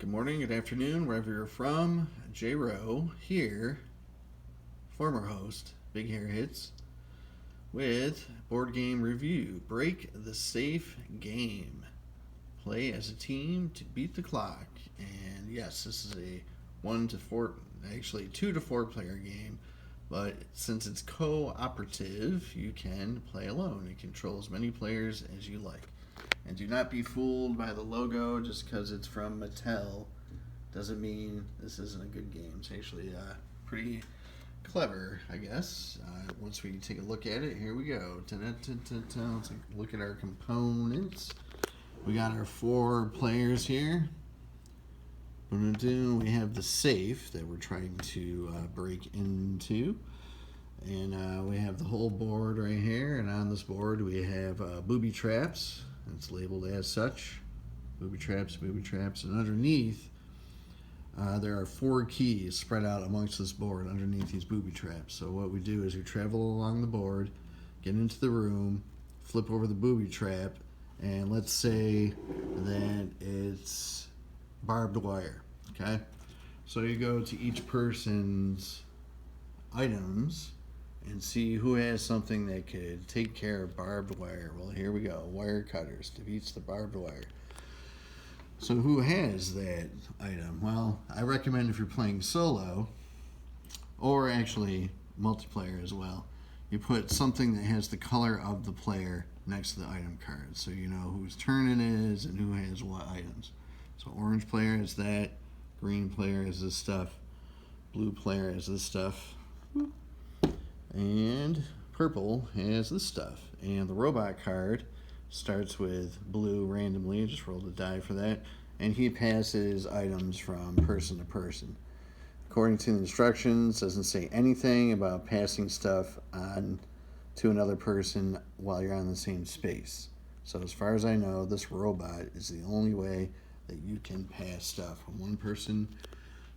Good morning, good afternoon, wherever you're from. J Rowe here, former host, Big Hair Hits, with board game review. Break the safe game. Play as a team to beat the clock. And yes, this is a 2 to 4 player game. But since it's cooperative, you can play alone and control as many players as you like. And do not be fooled by the logo just because it's from Mattel. Doesn't mean this isn't a good game. It's actually pretty clever, I guess. Once we take a look at it, here we go. Let's look at our components. We got our 4 players here. We have the safe that we're trying to break into. And we have the whole board right here. And on this board we have booby traps. It's labeled as such. Booby traps. And underneath, there are 4 keys spread out amongst this board underneath these booby traps. So what we do is we travel along the board, get into the room, flip over the booby trap, and let's say that it's barbed wire. Okay? So you go to each person's items and see who has something that could take care of barbed wire. Well, here we go. Wire cutters defeats the barbed wire. So who has that item? Well, I recommend if you're playing solo, or actually multiplayer as well, you put something that has the color of the player next to the item card, so you know whose turn it is and who has what items. So orange player is that, green player is this stuff, blue player is this stuff, and purple has this stuff. And the robot card starts with blue randomly, just roll the die for that, and he passes items from person to person. According to the instructions, doesn't say anything about passing stuff on to another person while you're on the same space. So as far as I know, this robot is the only way that you can pass stuff from one person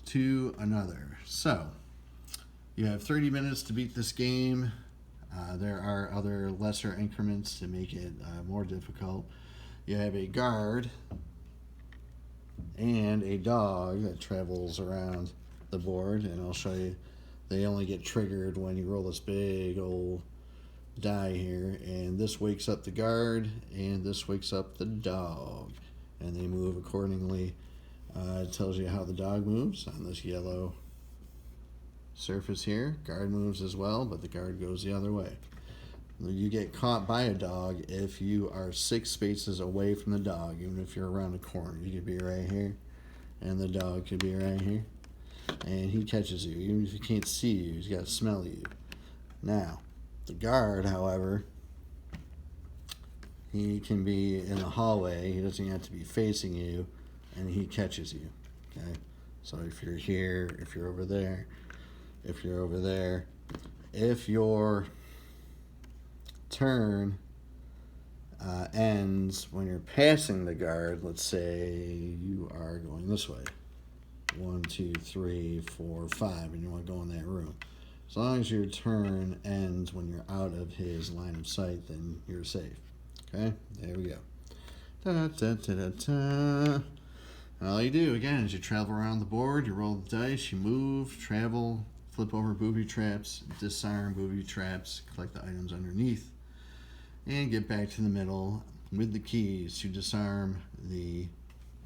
to another. So you have 30 minutes to beat this game. There are other lesser increments to make it more difficult. You have a guard and a dog that travels around the board, and I'll show you. They only get triggered when you roll this big old die here, and this wakes up the guard and this wakes up the dog, and they move accordingly. It tells you how the dog moves on this yellow surface here. Guard moves as well, but the guard goes the other way. You get caught by a dog if you are 6 spaces away from the dog. Even if you're around a corner, you could be right here and the dog could be right here, and he catches you. Even if he can't see you, he's got to smell you. Now the guard, however, he can be in the hallway. He doesn't have to be facing you, and he catches you. Okay, so if you're here, if you're over there, if you're over there, if your turn ends when you're passing the guard, let's say you are going this way, 1, 2, 3, 4, 5, and you want to go in that room. As long as your turn ends when you're out of his line of sight, then you're safe. Okay, there we go. And all you do again is you travel around the board, you roll the dice, you move, travel, flip over booby traps, disarm booby traps, collect the items underneath, and get back to the middle with the keys to disarm the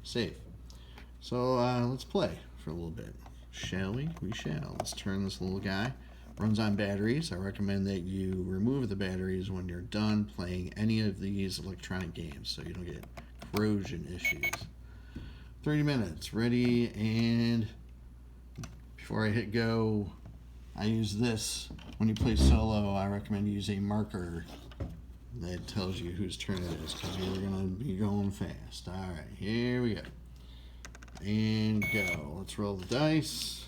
safe. So let's play for a little bit. Shall we? We shall. Let's turn this little guy. Runs on batteries. I recommend that you remove the batteries when you're done playing any of these electronic games so you don't get corrosion issues. 30 minutes. Ready, and before I hit go, I use this. When you play solo, I recommend you use a marker that tells you whose turn it is, because you're going to be going fast. Alright, here we go. And go. Let's roll the dice.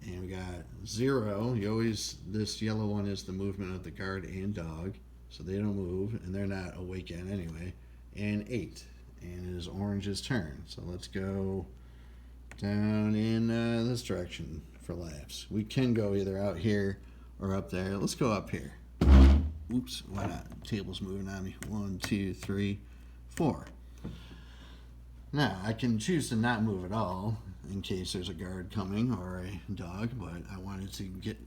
And we got 0. This yellow one is the movement of the guard and dog, so they don't move, and they're not awake yet anyway. And 8. And it is orange's turn. So let's go down in this direction for laughs. We can go either out here or up there. Let's go up here. Oops, why not? The table's moving on me. 1, 2, 3, 4. Now, I can choose to not move at all in case there's a guard coming or a dog, but I wanted to get.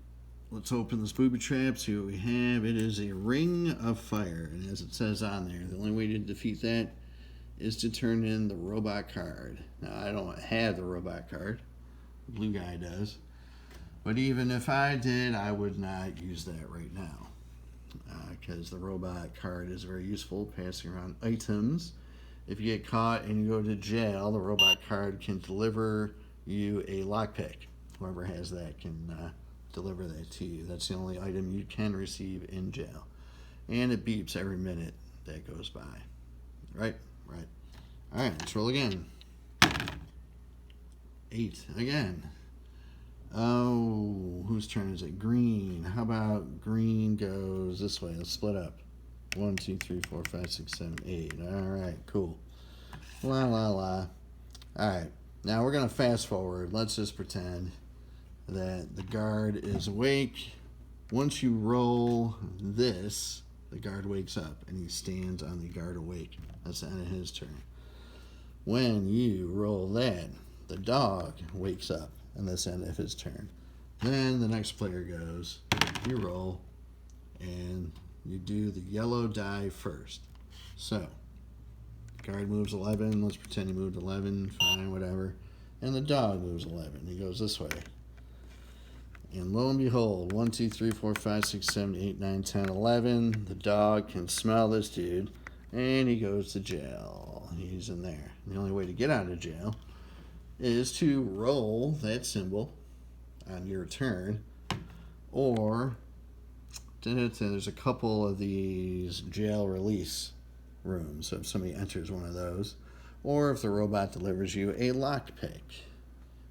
Let's open this booby trap, see what we have. It is a ring of fire, and as it says on there, the only way to defeat that is to turn in the robot card. Now, I don't have the robot card. The blue guy does. But even if I did, I would not use that right now, because the robot card is very useful, passing around items. If you get caught and you go to jail, the robot card can deliver you a lockpick. Whoever has that can deliver that to you. That's the only item you can receive in jail. And it beeps every minute that goes by. Right? Right. All right, let's roll again. 8 again. Oh, whose turn is it? Green. How about green goes this way? Let's split up. 1, 2, 3, 4, 5, 6, 7, 8. All right, cool. La la la. All right, now we're gonna fast forward. Let's just pretend that the guard is awake. Once you roll this, the guard wakes up and he stands on the guard awake. That's the end of his turn. When you roll that, the dog wakes up and that's the end of his turn. Then the next player goes, you roll, and you do the yellow die first. So, guard moves 11. Let's pretend he moved 11. Fine, whatever. And the dog moves 11. He goes this way. And lo and behold, 1, 2, 3, 4, 5, 6, 7, 8, 9, 10, 11. The dog can smell this dude, and he goes to jail. He's in there. The only way to get out of jail is to roll that symbol on your turn, or there's a couple of these jail release rooms, so if somebody enters one of those, or if the robot delivers you a lockpick.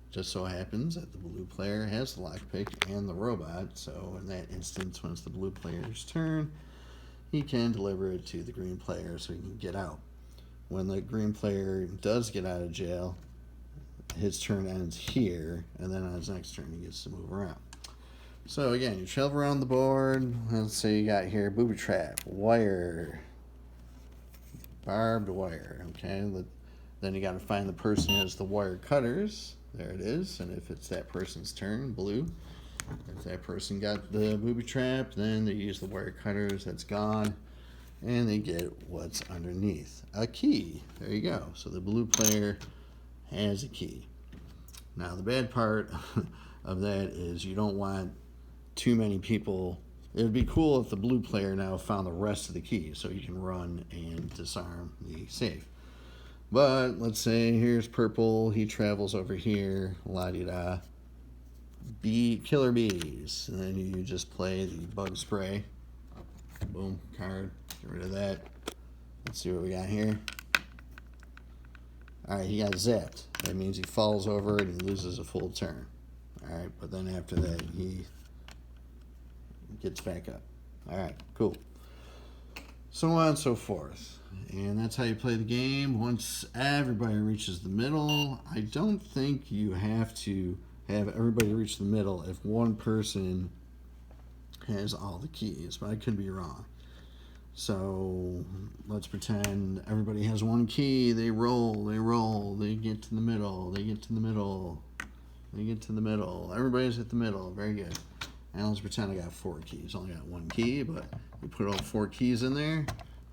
Just so happens that the blue player has the lockpick and the robot, so in that instance, when it's the blue player's turn, he can deliver it to the green player so he can get out. When the green player does get out of jail, his turn ends here, and then on his next turn he gets to move around. So again, you travel around the board. Let's say you got here booby trap, wire, barbed wire. Okay, then you got to find the person who has the wire cutters. There it is, and if it's that person's turn, blue. If that person got the booby trap, then they use the wire cutters. That's gone, and they get what's underneath, a key. There you go. So the blue player has a key. Now the bad part of that is you don't want too many people. It would be cool if the blue player now found the rest of the keys so you can run and disarm the safe. But let's say here's purple, he travels over here, la-di-da, killer bees, and then you just play the bug spray. Boom, card, get rid of that. Let's see what we got here. All right, he got zapped. That means he falls over and he loses a full turn. All right, but then after that, he gets back up. All right, cool. So on and so forth. And that's how you play the game. Once everybody reaches the middle, I don't think you have to have everybody reach the middle if one person has all the keys, but I could be wrong. So let's pretend everybody has one key. They roll, they get to the middle, they get to the middle, they get to the middle. Everybody's at the middle. Very good. And let's pretend I got 4 keys. Only got 1 key, but you put all 4 keys in there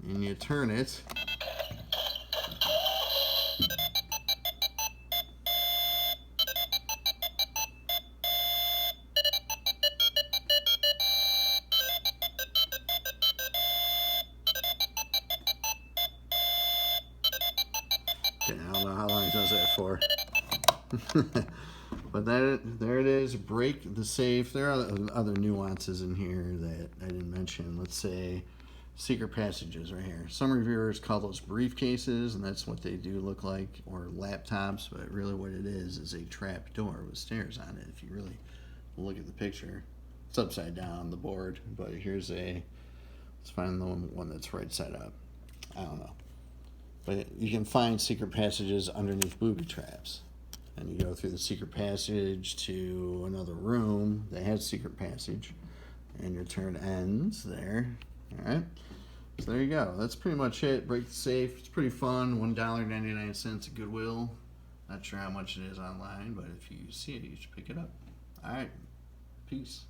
and you turn it. Okay, I don't know how long it does that for. But there it is. Break the safe. There are other nuances in here that I didn't mention. Let's say secret passages right here. Some reviewers call those briefcases, and that's what they do look like, or laptops, but really what it is a trap door with stairs on it. If you really look at the picture, it's upside down on the board, but let's find the one that's right side up. I don't know. But you can find secret passages underneath booby traps. And you go through the secret passage to another room that has secret passage, and your turn ends there. All right. So there you go. That's pretty much it. Break the safe. It's pretty fun. $1.99 at Goodwill. Not sure how much it is online, but if you see it, you should pick it up. All right. Peace.